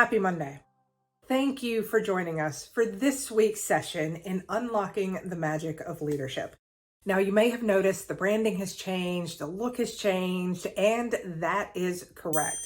Happy Monday. Thank you for joining us for this week's session in Unlocking the Magic of Leadership. Now, you may have noticed the branding has changed, the look has changed, and that is correct.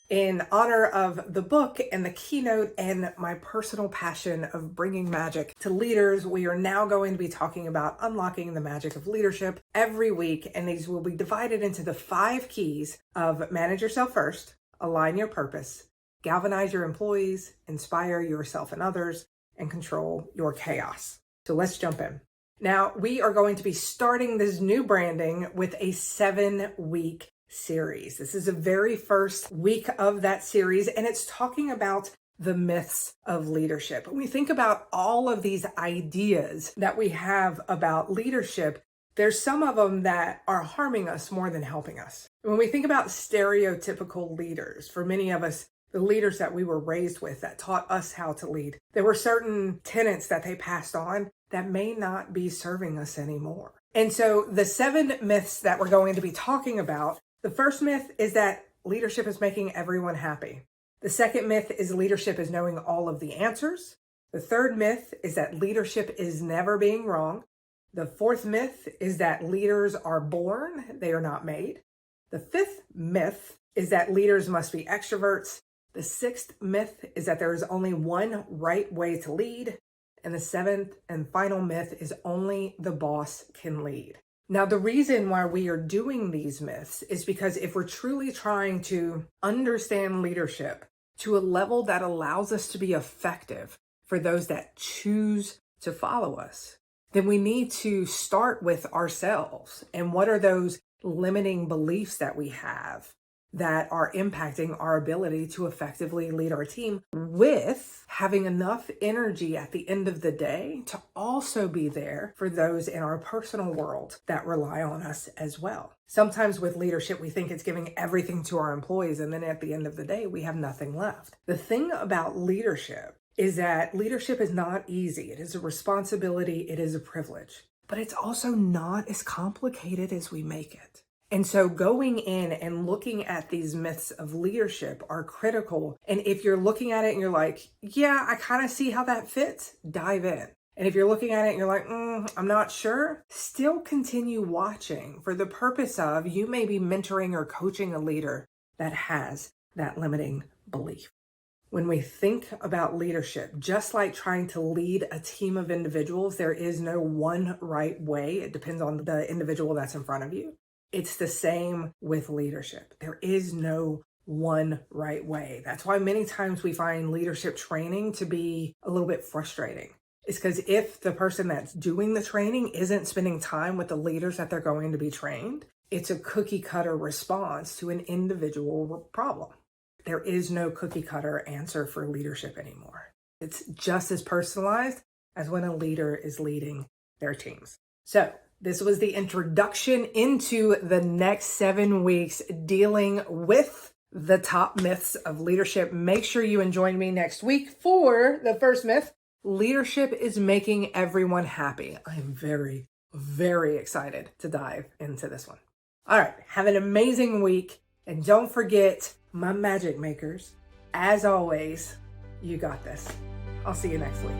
In honor of the book and the keynote and my personal passion of bringing magic to leaders, we are now going to be talking about unlocking the magic of leadership every week, and these will be divided into the 5 keys of manage yourself first, align your purpose, galvanize your employees, inspire yourself and others, and control your chaos. So let's jump in. Now, we are going to be starting this new branding with a 7-week series. This is the very first week of that series, and it's talking about the myths of leadership. When we think about all of these ideas that we have about leadership, there's some of them that are harming us more than helping us. When we think about stereotypical leaders, for many of us, the leaders that we were raised with that taught us how to lead, there were certain tenets that they passed on that may not be serving us anymore. And so the 7 myths that we're going to be talking about, the first myth is that leadership is making everyone happy. The second myth is leadership is knowing all of the answers. The third myth is that leadership is never being wrong. The fourth myth is that leaders are born, they are not made. The fifth myth is that leaders must be extroverts. The sixth myth is that there is only one right way to lead. And the 7th and final myth is only the boss can lead. Now, the reason why we are doing these myths is because if we're truly trying to understand leadership to a level that allows us to be effective for those that choose to follow us, then we need to start with ourselves. And what are those limiting beliefs that we have that are impacting our ability to effectively lead our team, with having enough energy at the end of the day to also be there for those in our personal world that rely on us as well. Sometimes with leadership, we think it's giving everything to our employees, and then at the end of the day, we have nothing left. The thing about leadership is that leadership is not easy. It is a responsibility. It is a privilege, but it's also not as complicated as we make it. And so going in and looking at these myths of leadership are critical. And if you're looking at it and you're like, yeah, I kind of see how that fits, dive in. And if you're looking at it and you're like, I'm not sure, still continue watching for the purpose of you may be mentoring or coaching a leader that has that limiting belief. When we think about leadership, just like trying to lead a team of individuals, there is no one right way. It depends on the individual that's in front of you. It's the same with leadership. There is no one right way. That's why many times we find leadership training to be a little bit frustrating. It's because if the person that's doing the training isn't spending time with the leaders that they're going to be trained, it's a cookie cutter response to an individual problem. There is no cookie cutter answer for leadership anymore. It's just as personalized as when a leader is leading their teams. So this was the introduction into the next 7 weeks dealing with the top myths of leadership. Make sure you join me next week for the first myth. Leadership is making everyone happy. I am very, very excited to dive into this one. All right, have an amazing week. And don't forget, my magic makers, as always, you got this. I'll see you next week.